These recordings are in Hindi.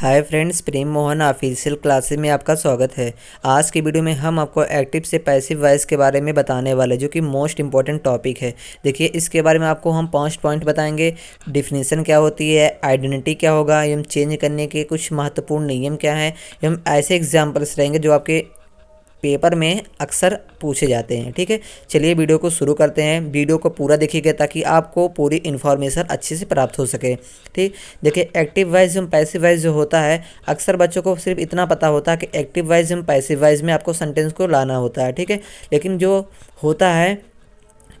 हाय फ्रेंड्स, प्रेम मोहन ऑफिशियल क्लासेस में आपका स्वागत है। आज की वीडियो में हम आपको एक्टिव से पैसिव वॉइस के बारे में बताने वाले जो कि मोस्ट इंपॉर्टेंट टॉपिक है। देखिए, इसके बारे में आपको हम 5 पॉइंट बताएंगे। डिफिनीशन क्या होती है, आइडेंटिटी क्या होगा, एवं चेंज करने के कुछ महत्वपूर्ण नियम क्या हैं, एवं ऐसे एग्जाम्पल्स रहेंगे जो आपके पेपर में अक्सर पूछे जाते हैं। ठीक है, चलिए वीडियो को शुरू करते हैं। वीडियो को पूरा देखिएगा ताकि आपको पूरी इन्फॉर्मेशन अच्छे से प्राप्त हो सके। ठीक, देखिए, एक्टिव वॉइस एवं पैसिव वॉइस जो होता है, अक्सर बच्चों को सिर्फ इतना पता होता है कि एक्टिव वॉइस एवं पैसिव वॉइस में आपको सेंटेंस को लाना होता है। ठीक है, लेकिन जो होता है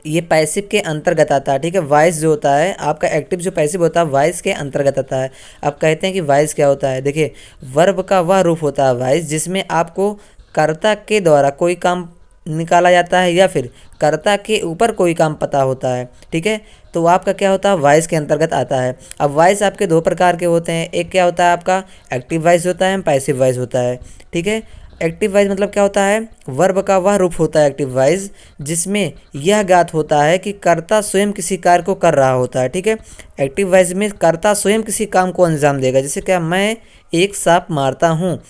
ये पैसिव के अंतर्गत आता है। ठीक है, वॉइस जो होता है आपका एक्टिव जो पैसिव होता है वॉइस के अंतर्गत आता है। अब कहते हैं कि वॉइस क्या होता है। देखिए, वर्ब का वह रूप होता है वॉइस जिसमें आपको कर्ता के द्वारा कोई काम निकाला जाता है या फिर कर्ता के ऊपर कोई काम पता होता है। ठीक है, तो आपका क्या होता है, वॉइस के अंतर्गत आता है। अब वॉइस आपके दो प्रकार के होते हैं। एक क्या होता है, आपका एक्टिव वॉइस होता है, पैसिव वॉइस होता है। ठीक है, एक्टिव वॉइस मतलब क्या होता है, वर्ब का वह रूप होता है एक्टिव वॉइस जिसमें यह ज्ञात होता है कि कर्ता स्वयं किसी कार्य को कर रहा होता है। ठीक है, एक्टिव वॉइस में कर्ता स्वयं किसी काम को अंजाम देगा। जैसे क्या, मैं एक सांप मारता हूँ,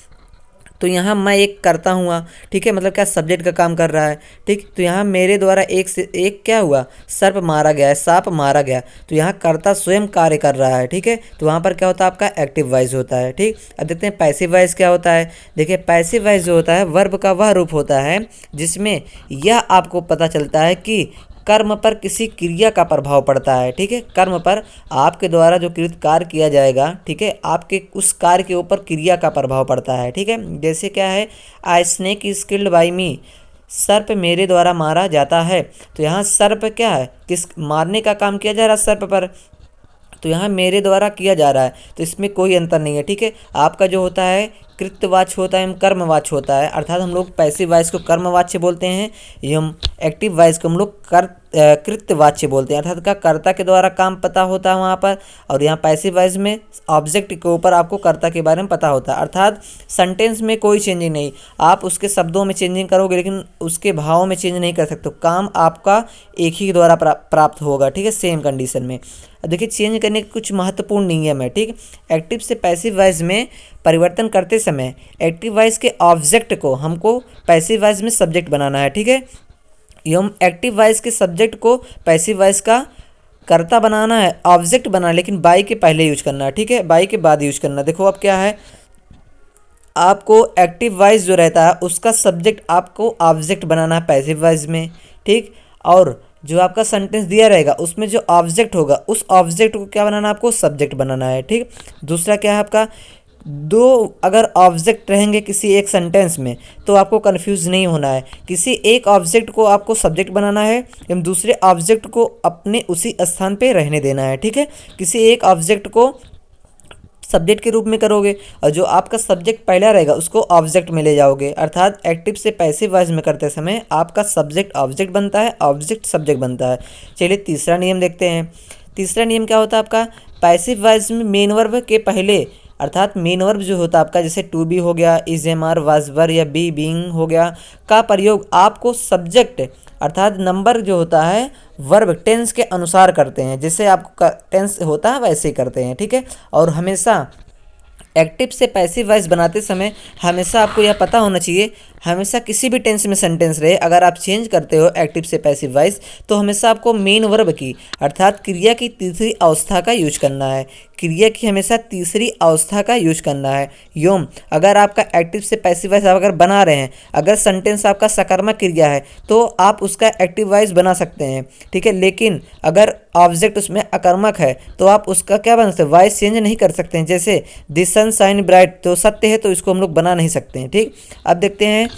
तो यहाँ मैं एक करता हुआ। ठीक है, मतलब क्या, सब्जेक्ट का काम कर रहा है। ठीक, तो यहाँ मेरे द्वारा एक से एक क्या हुआ, सर्प मारा गया है, सांप मारा गया, तो यहाँ कर्ता स्वयं कार्य कर रहा है। ठीक है, तो वहाँ पर क्या होता है, आपका एक्टिव वॉइस होता है। ठीक, अब देखते हैं पैसिव वॉइस क्या होता है। देखिए, पैसिव वॉइस जो होता है वर्ब का वह रूप होता है जिसमें यह आपको पता चलता है कि कर्म पर किसी क्रिया का प्रभाव पड़ता है। ठीक है, कर्म पर आपके द्वारा जो कृत कार्य किया जाएगा, ठीक है, आपके उस कार्य के ऊपर क्रिया का प्रभाव पड़ता है। ठीक है, जैसे क्या है, आई स्नेक इज किल्ड बाई मी, सर्प मेरे द्वारा मारा जाता है। तो यहाँ सर्प क्या है, किस मारने का काम किया जा रहा है सर्प पर, तो यहाँ मेरे द्वारा किया जा रहा है, तो इसमें कोई अंतर नहीं है। ठीक है, आपका जो होता है कृत्यवाच्य होता है एवं कर्मवाच्य होता है, अर्थात हम लोग पैसिव वॉइस को कर्मवाच्य बोलते हैं एवं एक्टिव वॉइस को हम लोग कृत्यवाच्य बोलते हैं, अर्थात का कर्ता के द्वारा काम पता होता है वहाँ पर। और यहाँ पैसिव वॉइस में ऑब्जेक्ट के ऊपर आपको कर्ता के बारे में पता होता है, अर्थात सेंटेंस में कोई चेंजिंग नहीं। आप उसके शब्दों में चेंजिंग करोगे लेकिन उसके भाव में चेंज नहीं कर सकते, काम आपका एक ही द्वारा प्राप्त होगा। ठीक है, सेम कंडीशन में। देखिए, चेंज करने के कुछ महत्वपूर्ण नियम है। ठीक, एक्टिव से पैसिव वॉइस में परिवर्तन करते समय एक्टिव वॉइस के ऑब्जेक्ट को हमको पैसिव वॉइस में सब्जेक्ट बनाना है। ठीक है, एवं एक्टिव वॉइस के सब्जेक्ट को पैसिव वॉइस का कर्ता बनाना है, ऑब्जेक्ट बनाना, लेकिन बाई के पहले यूज करना है। ठीक है, बाई के बाद यूज करना। देखो अब क्या है, आपको एक्टिव वॉइस जो रहता है उसका सब्जेक्ट आपको ऑब्जेक्ट बनाना है पैसिव वॉइस में। ठीक, और जो आपका सेंटेंस दिया रहेगा उसमें जो ऑब्जेक्ट होगा उस ऑब्जेक्ट को क्या बनाना है, आपको सब्जेक्ट बनाना है। ठीक, दूसरा क्या है आपका, दो अगर ऑब्जेक्ट रहेंगे किसी एक सेंटेंस में तो आपको कंफ्यूज नहीं होना है। किसी एक ऑब्जेक्ट को आपको सब्जेक्ट बनाना है एवं दूसरे ऑब्जेक्ट को अपने उसी स्थान पे रहने देना है। ठीक है, किसी एक ऑब्जेक्ट को सब्जेक्ट के रूप में करोगे और जो आपका सब्जेक्ट पहला रहेगा उसको ऑब्जेक्ट में ले जाओगे, अर्थात एक्टिव से पैसिव वॉइस में करते समय आपका सब्जेक्ट ऑब्जेक्ट बनता है, ऑब्जेक्ट सब्जेक्ट बनता है। चलिए तीसरा नियम देखते हैं। तीसरा नियम क्या होता है आपका, पैसिव वॉइस में मेन वर्ब के पहले, अर्थात मेन वर्ब जो होता है आपका, जैसे टू बी हो गया, is am are was were या बी बीइंग हो गया, का प्रयोग आपको सब्जेक्ट अर्थात नंबर जो होता है वर्ब टेंस के अनुसार करते हैं, जैसे आपका टेंस होता है वैसे ही करते हैं। ठीक है, और हमेशा एक्टिव से पैसिव वॉइस बनाते समय हमेशा आपको यह पता होना चाहिए, हमेशा किसी भी टेंस में सेंटेंस रहे, अगर आप चेंज करते हो एक्टिव से पैसिव वॉइस तो हमेशा आपको मेन वर्ब की अर्थात क्रिया की तीसरी अवस्था का यूज करना है। क्रिया की हमेशा तीसरी अवस्था का यूज करना है। योम, अगर आपका एक्टिव से पैसिव वॉइस आप अगर बना रहे हैं, अगर सेंटेंस आपका सकर्मक क्रिया है तो आप उसका एक्टिव वॉइस बना सकते हैं। ठीक है, लेकिन अगर ऑब्जेक्ट उसमें अकर्मक है तो आप उसका क्या बना सकते हैं, वॉइस चेंज नहीं कर सकते हैं। जैसे द सन शाइन ब्राइट, तो सत्य है तो इसको हम लोग बना नहीं सकते हैं। ठीक, अब देखते हैं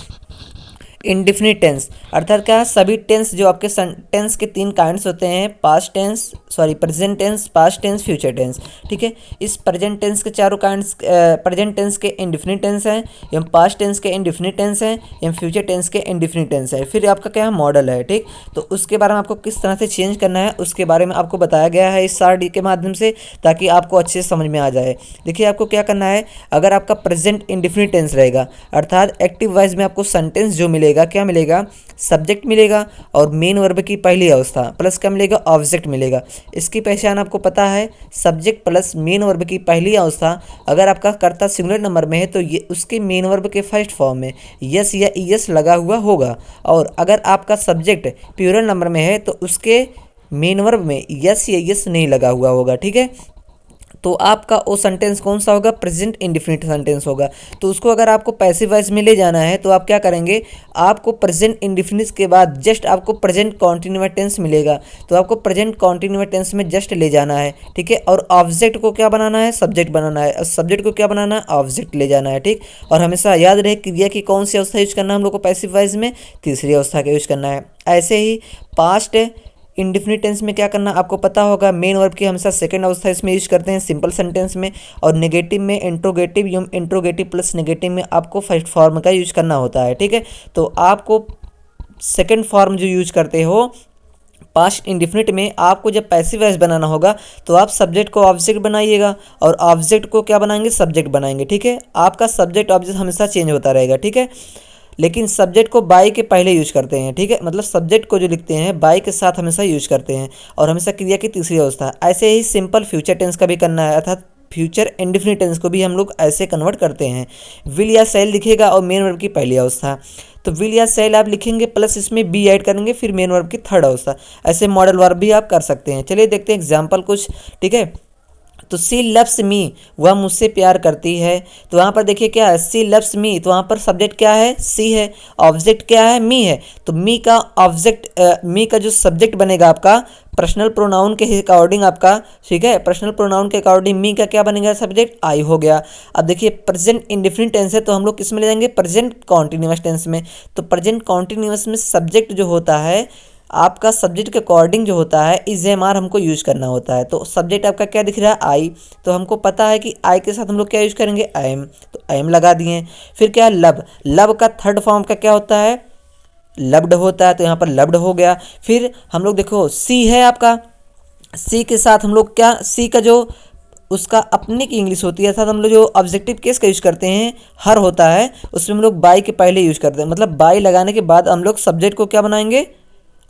इंडिफिनिट टेंस, अर्थात क्या, सभी टेंस जो आपके टेंस के तीन काइंड्स होते हैं, past tense, sorry present tense, past tense, future tense. ठीक है, इस प्रेजेंट टेंस के चारों काइंड्स, प्रेजेंट टेंस के इंडिफिनिट टेंस हैं, एवं पास्ट टेंस के इंडिफिनिट टेंस हैं, एवं फ्यूचर टेंस के इंडिफिनिट टेंस है। फिर आपका क्या है, मॉडल है। ठीक, तो उसके बारे में आपको किस तरह से चेंज करना है उसके बारे में आपको बताया गया है इस सार डी के माध्यम से, ताकि आपको अच्छे से समझ में आ जाए। देखिए, आपको क्या करना है, अगर आपका प्रेजेंट इंडिफिनिट टेंस रहेगा, अर्थात एक्टिव वॉइस में आपको सेंटेंस जो मिलेगा मिलेगा, क्या मिलेगा, सब्जेक्ट मिलेगा और मेन वर्ब की पहली अवस्था प्लस क्या मिलेगा, ऑब्जेक्ट मिलेगा। इसकी पहचान आपको पता है, सब्जेक्ट प्लस मेन वर्ब की पहली अवस्था अगर आपका कर्ता सिंगुलर नंबर में है तो ये उसके मेन वर्ब के फर्स्ट फॉर्म में यस या ईएस लगा हुआ होगा, और अगर आपका सब्जेक्ट प्लूरल नंबर में है तो उसके मेन वर्ब में यस या यस नहीं लगा हुआ होगा। ठीक है, तो आपका वो सेंटेंस कौन सा होगा, प्रेजेंट इंडिफिनिट सेंटेंस होगा। तो उसको अगर आपको पैसिव वॉइस में ले जाना है तो आप क्या करेंगे, आपको प्रेजेंट इंडिफिनिट के बाद जस्ट आपको प्रेजेंट कॉन्टिन्यूअस टेंस मिलेगा, तो आपको प्रेजेंट कॉन्टिन्यूअस टेंस में जस्ट ले जाना है। ठीक है, और ऑब्जेक्ट को क्या बनाना है, सब्जेक्ट बनाना है, और सब्जेक्ट को क्या बनाना है, ऑब्जेक्ट ले जाना है। ठीक, और हमेशा याद रहे क्रिया की कौन सी अवस्था यूज करना है हम लोग को पैसिव वॉइस में, तीसरी अवस्था का यूज करना है। ऐसे ही पास्ट इंडिफिनिट टेंस में क्या करना आपको पता होगा, मेन वर्ब की हमेशा सेकंड अवस्था इसमें यूज करते हैं सिंपल सेंटेंस में, और नेगेटिव में इंट्रोगेटिव या इंट्रोगेटिव प्लस नेगेटिव में आपको फर्स्ट फॉर्म का यूज करना होता है। ठीक है, तो आपको सेकंड फॉर्म जो यूज करते हो पास्ट इंडिफिनिट में, आपको जब पैसिव वॉइस बनाना होगा तो आप सब्जेक्ट को ऑब्जेक्ट बनाइएगा और ऑब्जेक्ट को क्या बनाएंगे, सब्जेक्ट बनाएंगे। ठीक है, आपका सब्जेक्ट ऑब्जेक्ट हमेशा चेंज होता रहेगा। ठीक है, लेकिन सब्जेक्ट को बाय के पहले यूज करते हैं। ठीक है, मतलब सब्जेक्ट को जो लिखते हैं बाय के साथ हमेशा यूज करते हैं, और हमेशा क्रिया की तीसरी अवस्था। ऐसे ही सिंपल फ्यूचर टेंस का भी करना है, अर्थात फ्यूचर इंडिफिनिट टेंस को भी हम लोग ऐसे कन्वर्ट करते हैं। विल या सेल लिखेगा और मेन वर्ब की पहली अवस्था, तो विल या सेल आप लिखेंगे प्लस इसमें बी ऐड करेंगे, फिर मेन वर्ब की थर्ड अवस्था। ऐसे मॉडल वर्ब भी आप कर सकते हैं। चलिए देखते हैं एग्जाम्पल कुछ। ठीक है, तो सी लव्स मी, वह मुझसे प्यार करती है, तो वहाँ पर देखिए क्या है, सी लव्स मी, तो वहाँ पर सब्जेक्ट क्या है, सी है, ऑब्जेक्ट क्या है, मी है। तो मी का ऑब्जेक्ट, मी का जो सब्जेक्ट बनेगा आपका पर्सनल प्रोनाउन के अकॉर्डिंग आपका, ठीक है, पर्सनल प्रोनाउन के अकॉर्डिंग मी का क्या बनेगा, सब्जेक्ट आई हो गया। अब देखिए प्रेजेंट इंडिफिनिट टेंस है तो हम लोग किस में ले जाएंगे, प्रेजेंट कॉन्टिन्यूअस टेंस में। तो प्रेजेंट कॉन्टिन्यूअस में सब्जेक्ट जो होता है आपका सब्जेक्ट के अकॉर्डिंग जो होता है इज एम आर हमको यूज करना होता है। तो सब्जेक्ट आपका क्या दिख रहा है, आई, तो हमको पता है कि आई के साथ हम लोग क्या यूज करेंगे, आई एम, तो आई एम लगा दिए। फिर क्या है, लब, लब का थर्ड फॉर्म का क्या होता है, लब्ड होता है, तो यहाँ पर लब्ड हो गया। फिर हम लोग देखो सी है आपका, सी के साथ हम लोग क्या, सी का जो उसका अपने की इंग्लिश होती है, अर्थात हम लोग जो ऑब्जेक्टिव केस का यूज करते हैं हर होता है, उसमें हम लोग बाय के पहले यूज करते हैं, मतलब बाय लगाने के बाद हम लोग सब्जेक्ट को क्या बनाएंगे,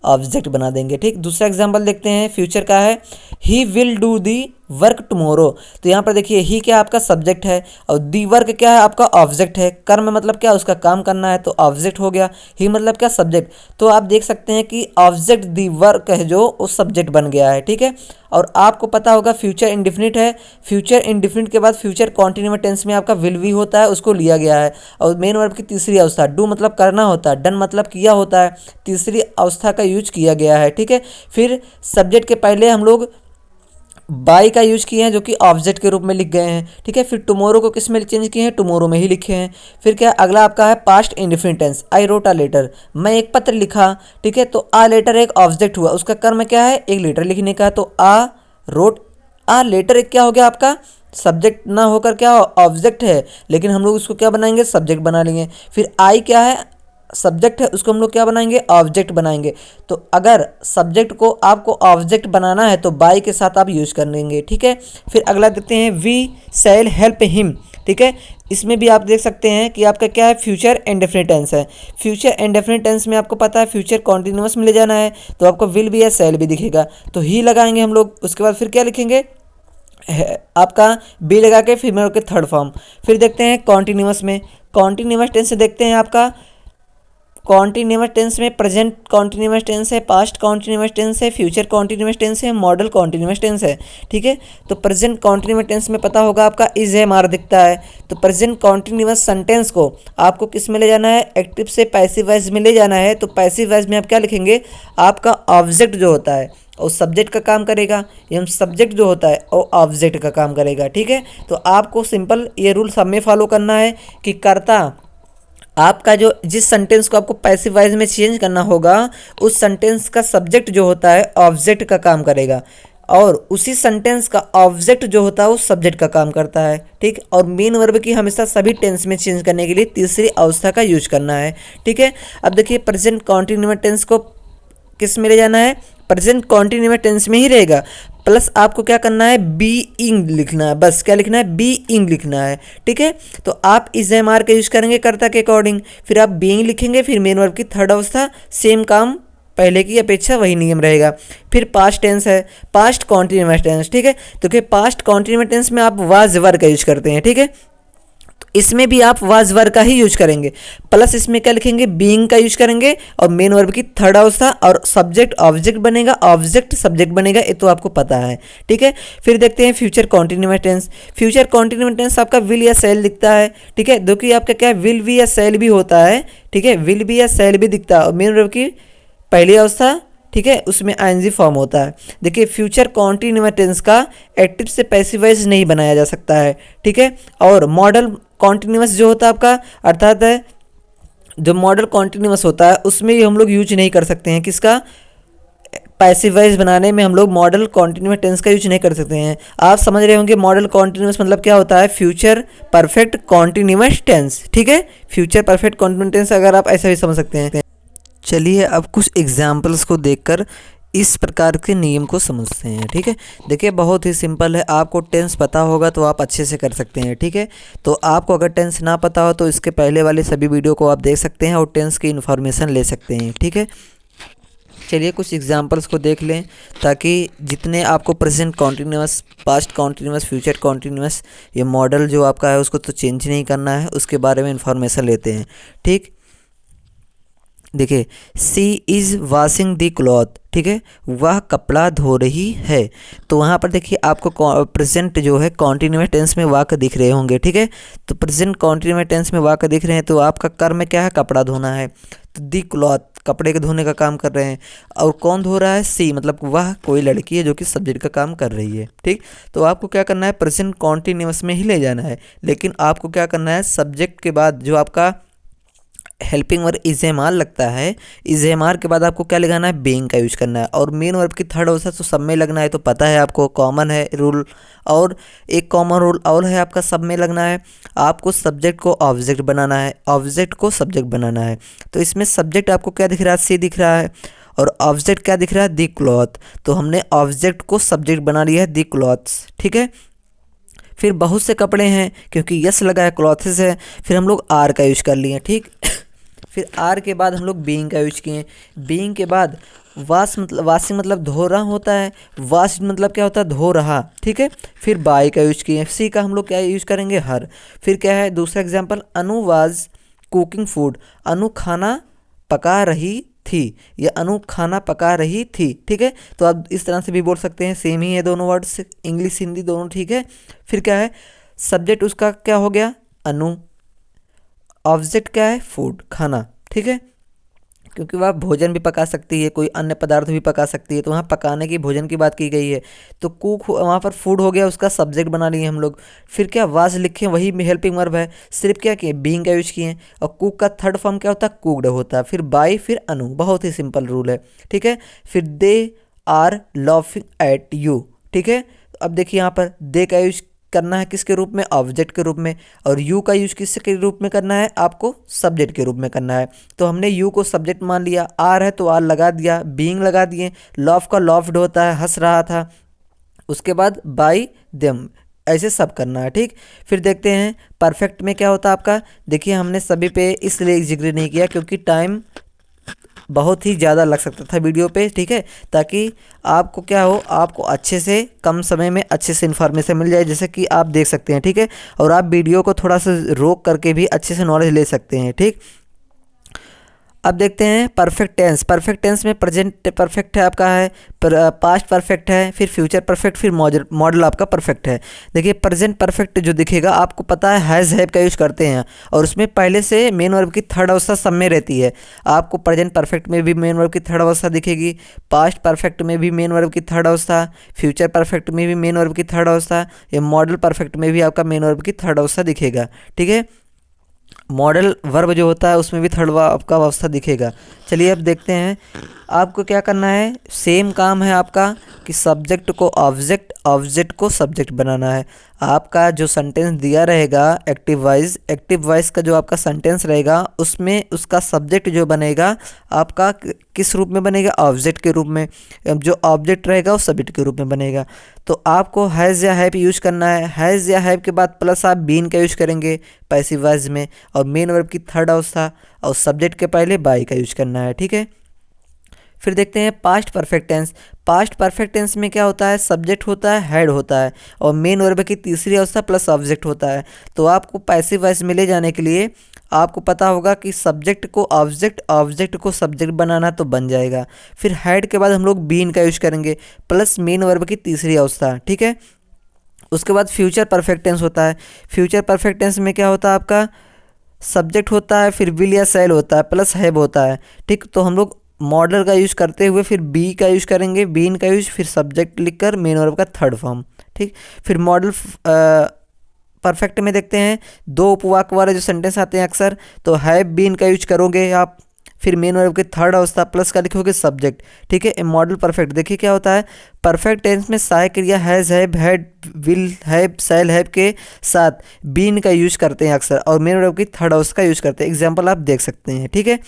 ऑब्जेक्ट बना देंगे। ठीक, दूसरा एग्जांपल देखते हैं, फ्यूचर का है, he will do the work tomorrow, तो यहाँ पर देखिए ही क्या आपका सब्जेक्ट है और दी वर्क क्या है आपका ऑब्जेक्ट है। कर्म मतलब क्या, उसका काम करना है, तो ऑब्जेक्ट हो गया, ही मतलब क्या, सब्जेक्ट। तो आप देख सकते हैं कि ऑब्जेक्ट दी वर्क है जो वो सब्जेक्ट बन गया है। ठीक है, और आपको पता होगा फ्यूचर इंडिफिनिट है, फ्यूचर इंडिफिनिट के बाद फ्यूचर कॉन्टिन्यूअस टेंस में आपका विल भी होता है, उसको लिया गया है। और मेन वर्ब की तीसरी अवस्था, डू मतलब करना होता है, डन मतलब किया होता है, तीसरी अवस्था का यूज किया गया है। ठीक है, फिर सब्जेक्ट के पहले हम लोग बाय का यूज किए हैं जो कि ऑब्जेक्ट के रूप में लिख गए हैं। ठीक है, फिर टुमारो को किस में चेंज किए हैं, टुमारो में ही लिखे हैं। फिर क्या अगला आपका है past indefinite tense, I wrote a letter, मैं एक पत्र लिखा। ठीक है, तो आ लेटर एक ऑब्जेक्ट हुआ, उसका कर्म क्या है, एक लेटर लिखने का, तो आ रोट आ लेटर एक क्या हो गया आपका, सब्जेक्ट ना होकर क्या ऑब्जेक्ट है, लेकिन हम लोग उसको क्या बनाएंगे, सब्जेक्ट बना लेंगे। फिर आई क्या है, सब्जेक्ट है, उसको हम लोग क्या बनाएंगे, ऑब्जेक्ट बनाएंगे। तो अगर सब्जेक्ट को आपको ऑब्जेक्ट बनाना है तो बाय के साथ आप यूज कर लेंगे। ठीक है, फिर अगला देखते हैं, वी शैल हेल्प हिम। ठीक है, इसमें भी आप देख सकते हैं कि आपका क्या है, फ्यूचर इंडेफिनिट टेंस है। फ्यूचर इंडेफिनिट टेंस में आपको पता है फ्यूचर कॉन्टिन्यूअस में ले जाना है, तो आपको विल भी या शैल भी दिखेगा, तो ही लगाएंगे हम लोग। उसके बाद फिर क्या लिखेंगे, आपका बी लगा के फिर मेरे के थर्ड फॉर्म। फिर देखते हैं कॉन्टिन्यूअस में, कॉन्टिन्यूअस टेंस से देखते हैं आपका कॉन्टिन्यूअस टेंस में प्रेजेंट कॉन्टिन्यूअस टेंस है, पास्ट कॉन्टिन्यूअस टेंस है, फ्यूचर कॉन्टिन्यूअस टेंस है, मॉडल कॉन्टिन्यूअस टेंस है। ठीक है, तो प्रेजेंट कॉन्टिन्यूअस टेंस में पता होगा आपका इज एम आर दिखता है, तो प्रेजेंट कॉन्टिन्यूअस सेंटेंस को आपको किस में ले जाना है, एक्टिव से पैसिव वॉइस में ले जाना है। तो पैसिव वॉइस में आप क्या लिखेंगे, आपका ऑब्जेक्ट जो होता है और सब्जेक्ट का काम करेगा, एवं सब्जेक्ट जो होता है वो ऑब्जेक्ट का काम करेगा। ठीक है, तो आपको सिंपल ये रूल सब में फॉलो करना है कि कर्ता आपका जो जिस सेंटेंस को आपको पैसिव वॉइस में चेंज करना होगा उस सेंटेंस का सब्जेक्ट जो होता है ऑब्जेक्ट का काम करेगा, और उसी सेंटेंस का ऑब्जेक्ट जो होता है वो सब्जेक्ट का काम करता है। ठीक, और मेन वर्ब की हमेशा सभी टेंस में चेंज करने के लिए तीसरी अवस्था का यूज करना है। ठीक है, अब देखिए प्रेजेंट कॉन्टिन्यूअस टेंस को किस में ले जाना है, प्रेजेंट कॉन्टिन्यूअस टेंस में ही रहेगा। प्लस आपको क्या करना है, बीइंग लिखना है, बस क्या लिखना है, बीइंग लिखना है। ठीक है, तो आप इज एम आर का यूज करेंगे कर्ता के अकॉर्डिंग, फिर आप बीइंग लिखेंगे, फिर मेन वर्ब की थर्ड अवस्था, सेम काम पहले की अपेक्षा वही नियम रहेगा। फिर पास्ट टेंस है, पास्ट कॉन्टिन्यूअस टेंस। ठीक है, तो क्या पास्ट कॉन्टिन्यूअस टेंस में आप वाज वर का यूज करते हैं। ठीक है, तो इसमें भी आप वाज वर का ही यूज करेंगे, प्लस इसमें क्या लिखेंगे, बीइंग का यूज करेंगे, और मेन वर्ब की थर्ड अवस्था, और सब्जेक्ट ऑब्जेक्ट बनेगा, ऑब्जेक्ट सब्जेक्ट बनेगा, ये तो आपको पता है। ठीक है, फिर देखते हैं future continuous tense. Future continuous tense आपका विल या सेल दिखता है। ठीक है, जो कि आपका क्या है, विल भी या सेल भी होता है। ठीक है, विल भी या सेल भी दिखता है, और मेन वर्ब की पहली अवस्था, ठीक है, उसमें आईएनजी फॉर्म होता है। देखिए फ्यूचर कॉन्टिन्यूअस टेंस का एक्टिव से पैसिव वॉइस नहीं बनाया जा सकता है। ठीक है, और मॉडल कॉन्टिन्यूअस जो होता है आपका, अर्थात है जो मॉडल कॉन्टिन्यूअस होता है उसमें ही हम लोग यूज नहीं कर सकते हैं, किसका, पैसिव वॉइस बनाने में हम लोग मॉडल कॉन्टिन्यूअस टेंस का यूज नहीं कर सकते हैं। आप समझ रहे होंगे मॉडल कॉन्टिन्यूअस मतलब क्या होता है, फ्यूचर परफेक्ट कॉन्टिन्यूअस टेंस। ठीक है, फ्यूचर परफेक्ट कॉन्टिन्यूअस टेंस अगर आप ऐसा भी समझ सकते हैं। चलिए अब कुछ एग्जाम्पल्स को देखकर इस प्रकार के नियम को समझते हैं। ठीक है, देखिए बहुत ही सिंपल है, आपको टेंस पता होगा तो आप अच्छे से कर सकते हैं। ठीक है, तो आपको अगर टेंस ना पता हो तो इसके पहले वाले सभी वीडियो को आप देख सकते हैं और टेंस की इन्फॉर्मेशन ले सकते हैं। ठीक है, चलिए कुछ एग्जांपल्स को देख लें, ताकि जितने आपको present continuous, past continuous, future continuous, ये मॉडल जो आपका है उसको तो चेंज नहीं करना है, उसके बारे में इन्फॉर्मेशन लेते हैं। ठीक, देखिए सी इज़ वॉशिंग दी क्लॉथ। ठीक है, वह कपड़ा धो रही है। तो वहाँ पर देखिए आपको प्रेजेंट जो है कॉन्टिन्यूअस टेंस में वाक्य दिख रहे होंगे। ठीक है, तो प्रेजेंट कॉन्टिन्यूअस टेंस में वाक्य दिख रहे हैं, तो आपका कर्म क्या है, कपड़ा धोना है। तो दी क्लॉथ, कपड़े के धोने का काम कर रहे हैं, और कौन धो रहा है, सी, मतलब वह कोई लड़की है जो कि सब्जेक्ट का काम कर रही है। ठीक, तो आपको क्या करना है, प्रेजेंट कॉन्टिन्यूअस में ही ले जाना है, लेकिन आपको क्या करना है, सब्जेक्ट के बाद जो आपका helping verb is am are लगता है, इज एम आर के बाद आपको क्या लगाना है, बीइंग का यूज करना है, और मेन वर्ब की थर्ड अवस्था तो सब में लगना है, तो पता है आपको, कॉमन है रूल। और एक कॉमन रूल और है आपका, सब में लगना है, आपको सब्जेक्ट को ऑब्जेक्ट बनाना है, ऑब्जेक्ट को सब्जेक्ट बनाना है। तो इसमें सब्जेक्ट आपको क्या दिख रहा है, सी दिख रहा है, और ऑब्जेक्ट क्या दिख रहा है, दी क्लॉथ। तो हमने ऑब्जेक्ट को सब्जेक्ट बना लिया है, दी क्लॉथ्स। ठीक है, फिर बहुत से कपड़े हैं, क्योंकि यस लगा है, क्लॉथ्स है, फिर हम लोग आर का यूज कर लिए। ठीक, फिर आर के बाद हम लोग बीइंग का यूज किए। बीइंग के बाद वाशिंग मतलब धो रहा होता है, वाश मतलब क्या होता है, धो रहा। ठीक है, फिर बाय का यूज किए। सी का हम लोग क्या यूज करेंगे, हर। फिर क्या है दूसरा example, Anu was cooking food, Anu खाना पका रही थी, या अनु खाना पका रही थी। ठीक है, तो आप इस तरह से भी बोल सकते हैं, सेम ही है दोनों वर्ड्स, इंग्लिश हिंदी दोनों। ठीक है, फिर क्या है, सब्जेक्ट उसका क्या हो गया, अनु, ऑब्जेक्ट क्या है, फूड, खाना। ठीक है, क्योंकि वह भोजन भी पका सकती है, कोई अन्य पदार्थ भी पका सकती है, तो वहाँ पकाने की, भोजन की बात की गई है, तो कुक वहाँ पर फूड हो गया, उसका सब्जेक्ट बना लिए हम लोग। फिर क्या, वाज लिखे, वही हेल्पिंग वर्ब है, सिर्फ क्या किए, बीइंग का यूज किए, और कुक का थर्ड फॉर्म क्या होता है, कुक्ड होता है, फिर बाय, फिर अनु। बहुत ही सिंपल रूल है। ठीक है, फिर they are laughing at you. ठीक है, अब देखिए यहाँ पर दे का यूज करना है किसके रूप में, ऑब्जेक्ट के रूप में, और यू का यूज किसके रूप में करना है, आपको सब्जेक्ट के रूप में करना है। तो हमने यू को सब्जेक्ट मान लिया, आर है तो आर लगा दिया, बीइंग लगा दिए, लॉफ का लॉफ्ड होता है, हंस रहा था, उसके बाद बाय देम, ऐसे सब करना है। ठीक, फिर देखते हैं परफेक्ट में क्या होता है आपका। देखिए हमने सभी पे इसलिए जिक्र नहीं किया क्योंकि टाइम बहुत ही ज़्यादा लग सकता था वीडियो पे। ठीक है, ताकि आपको क्या हो, आपको अच्छे से कम समय में अच्छे से इन्फॉर्मेशन मिल जाए, जैसे कि आप देख सकते हैं। ठीक है, और आप वीडियो को थोड़ा सा रोक करके भी अच्छे से नॉलेज ले सकते हैं। ठीक, अब देखते हैं परफेक्ट टेंस। परफेक्ट टेंस में प्रेजेंट परफेक्ट है आपका, है पास्ट परफेक्ट है, फिर फ्यूचर परफेक्ट, फिर मॉडल आपका परफेक्ट है। देखिए प्रेजेंट परफेक्ट जो दिखेगा, आपको पता है हैज़ हैव का यूज करते हैं, और उसमें पहले से मेन वर्ब की थर्ड अवस्था सब में रहती है। आपको प्रेजेंट परफेक्ट में भी मेन वर्ब की थर्ड अवस्था दिखेगी, पास्ट परफेक्ट में भी मेन वर्ब की थर्ड अवस्था, फ्यूचर परफेक्ट में भी मेन वर्ब की थर्ड अवस्था, या मॉडल परफेक्ट में भी आपका मेन वर्ब की थर्ड अवस्था दिखेगा। ठीक है, मॉडल वर्ब जो होता है उसमें भी थर्ड आपका अवस्था दिखेगा। चलिए अब देखते हैं, आपको क्या करना है, सेम काम है आपका कि सब्जेक्ट को ऑब्जेक्ट, ऑब्जेक्ट को सब्जेक्ट बनाना है। आपका जो सेंटेंस दिया रहेगा एक्टिव वॉइस का जो आपका सेंटेंस रहेगा उसमें उसका सब्जेक्ट जो बनेगा आपका किस रूप में बनेगा, ऑब्जेक्ट के रूप में। जो ऑब्जेक्ट रहेगा वो सब्जेक्ट के रूप में बनेगा। तो आपको हैज़ या हैव यूज करना है। हैज़ या हैव के बाद प्लस आप बीन का यूज करेंगे पैसिव वॉइस में, और मेन वर्ब की थर्ड अवस्था और सब्जेक्ट के पहले बाई का यूज करना है, ठीक है। फिर देखते हैं past perfect tense. Past perfect tense में क्या होता है, सब्जेक्ट होता है, हेड होता है और मेन वर्ब की तीसरी अवस्था प्लस ऑब्जेक्ट होता है। तो आपको पैसिव वॉइस में ले जाने के लिए आपको पता होगा कि सब्जेक्ट को ऑब्जेक्ट, ऑब्जेक्ट को सब्जेक्ट बनाना तो बन जाएगा। फिर हेड के बाद हम लोग बीन का यूज करेंगे प्लस मेन वर्ब की तीसरी अवस्था, ठीक है। उसके बाद फ्यूचर परफेक्ट टेंस होता है। फ्यूचर परफेक्ट टेंस में क्या होता है, आपका सब्जेक्ट होता है, फिर विल या सेल होता है, प्लस हैव होता है, ठीक। तो हम लोग मॉडल का यूज करते हुए फिर बी का यूज करेंगे, बीन का यूज, फिर सब्जेक्ट लिखकर मेन वर्ब का थर्ड फॉर्म, ठीक। फिर मॉडल परफेक्ट में देखते हैं दो उपवाक वाले जो सेंटेंस आते हैं अक्सर, तो हैव बीन का यूज करोगे आप, फिर मेन वर्ब की थर्ड अवस्था प्लस का लिखोगे सब्जेक्ट, ठीक है। मॉडल परफेक्ट देखिए क्या होता है, परफेक्ट टेंस में सहायक क्रिया has, have, had, will, have, shall have के साथ बीन का यूज करते हैं अक्सर, और मेन वर्ब की थर्ड अवस्था का यूज करते हैं। एग्जाम्पल आप देख सकते हैं, ठीक है।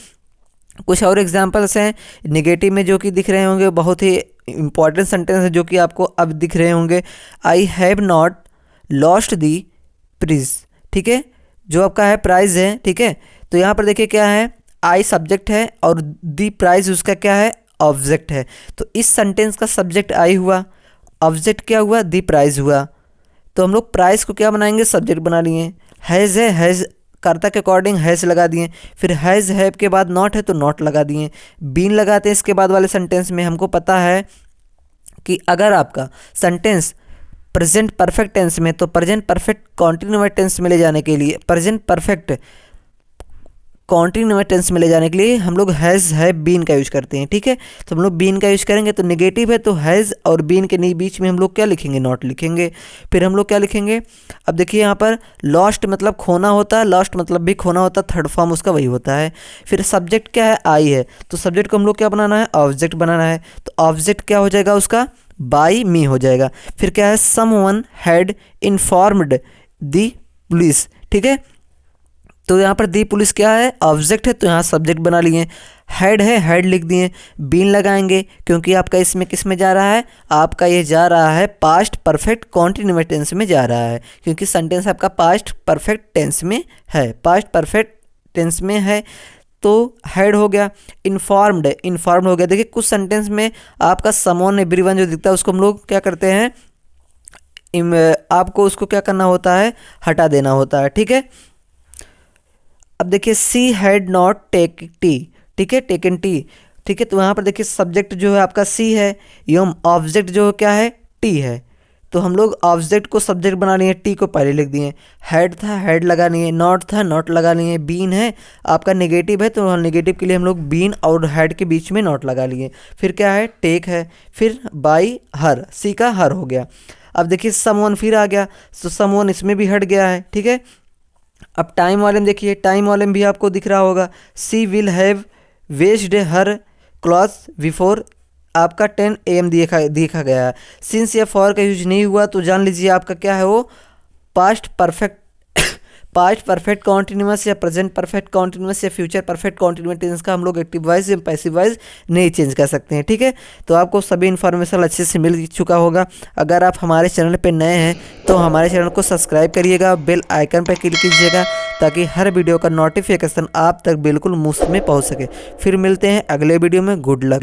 कुछ और एग्जाम्पल्स हैं निगेटिव में जो कि दिख रहे होंगे, बहुत ही इंपॉर्टेंट सेंटेंस है जो कि आपको अब दिख रहे होंगे। आई हैव नॉट लॉस्ट दी प्रिज, ठीक है, जो आपका है प्राइज है, ठीक है। तो यहाँ पर देखिए क्या है, आई सब्जेक्ट है और दी प्राइज उसका क्या है, ऑब्जेक्ट है। तो इस सेंटेंस का सब्जेक्ट आई हुआ, ऑब्जेक्ट क्या हुआ, दी प्राइज हुआ। तो हम लोग प्राइस को क्या बनाएंगे, सब्जेक्ट बना लिए। हैज़ है, हैज़ कर्ता के अकॉर्डिंग हैज़ लगा दिए। फिर हैज़ हैव के बाद नॉट है तो नॉट लगा दिए। बीन लगाते हैं इसके बाद वाले सेंटेंस में। हमको पता है कि अगर आपका सेंटेंस प्रेजेंट परफेक्ट टेंस में, तो प्रेजेंट परफेक्ट कॉन्टिन्यूअस टेंस में ले जाने के लिए, प्रेजेंट परफेक्ट कॉन्टिन्यूअस टेंस में ले जाने के लिए हम लोग हैज़, हैव, बीन का यूज करते हैं, ठीक है। तो हम लोग बीन का यूज करेंगे, तो नेगेटिव है तो हैज़ और बीन के बीच में हम लोग क्या लिखेंगे, नॉट लिखेंगे। फिर हम लोग क्या लिखेंगे, अब देखिए यहाँ पर लॉस्ट मतलब खोना होता है, लॉस्ट मतलब भी खोना होता है, थर्ड फॉर्म उसका वही होता है। फिर सब्जेक्ट क्या है, आई है, तो सब्जेक्ट को हम लोग क्या बनाना है, ऑब्जेक्ट बनाना है। तो ऑब्जेक्ट क्या हो जाएगा उसका, बाई मी हो जाएगा। फिर क्या है, someone had informed the police, ठीक है। तो यहाँ पर दी पुलिस क्या है, ऑब्जेक्ट है, तो यहाँ सब्जेक्ट बना लिए। हेड है, हेड लिख दिए। बीन लगाएंगे क्योंकि आपका इसमें किस में जा रहा है, आपका ये जा रहा है पास्ट परफेक्ट कॉन्टिन्यूअस टेंस में जा रहा है, क्योंकि सेंटेंस आपका पास्ट परफेक्ट टेंस में है, पास्ट परफेक्ट टेंस में है। तो हेड हो गया। इन्फॉर्म्ड, इन्फॉर्म्ड हो गया। देखिए कुछ सेंटेंस में आपका समवन एवरीवन जो दिखता है उसको हम लोग क्या करते हैं, आपको उसको क्या करना होता है, हटा देना होता है, ठीक है। अब देखिए she had not take tea, ठीक है, टेकन टी, ठीक है। तो यहाँ पर देखिए सब्जेक्ट जो है आपका सी है, एवं ऑब्जेक्ट जो क्या है, टी है। तो हम लोग ऑब्जेक्ट को सब्जेक्ट बना लिए, टी को पहले लिख दिए। हेड था, हेड लगा लिए। नॉट था, नॉट लगा लिए। बीन है, आपका नेगेटिव है, तो नेगेटिव के लिए हम लोग बीन और हेड के बीच में नॉट लगा लिए। फिर क्या है, टेक है। फिर बाई हर, सी का हर हो गया। अब देखिए समवन फिर आ गया, तो समवन इसमें भी हट गया है, ठीक है। अब टाइम वाले में देखिए, टाइम वाले में भी आपको दिख रहा होगा, she will have washed her cloth before, आपका 10 AM देखा गया है। सिंस या फॉर का यूज नहीं हुआ तो जान लीजिए आपका क्या है वो past perfect past perfect continuous या प्रेजेंट परफेक्ट कॉन्टिन्यूअस या फ्यूचर परफेक्ट कॉन्टिन्यूअस टेंस का हम लोग एक्टिव वॉइस या पैसिव वॉइस नहीं चेंज कर सकते हैं, ठीक है। तो आपको सभी इन्फॉर्मेशन अच्छे से मिल चुका होगा। अगर आप हमारे चैनल पर नए हैं तो हमारे चैनल को सब्सक्राइब करिएगा, बेल आइकन पर क्लिक कीजिएगा ताकि हर वीडियो का नोटिफिकेशन आप तक बिल्कुल मुफ्त में पहुँच सके। फिर मिलते हैं अगले वीडियो में। Good luck.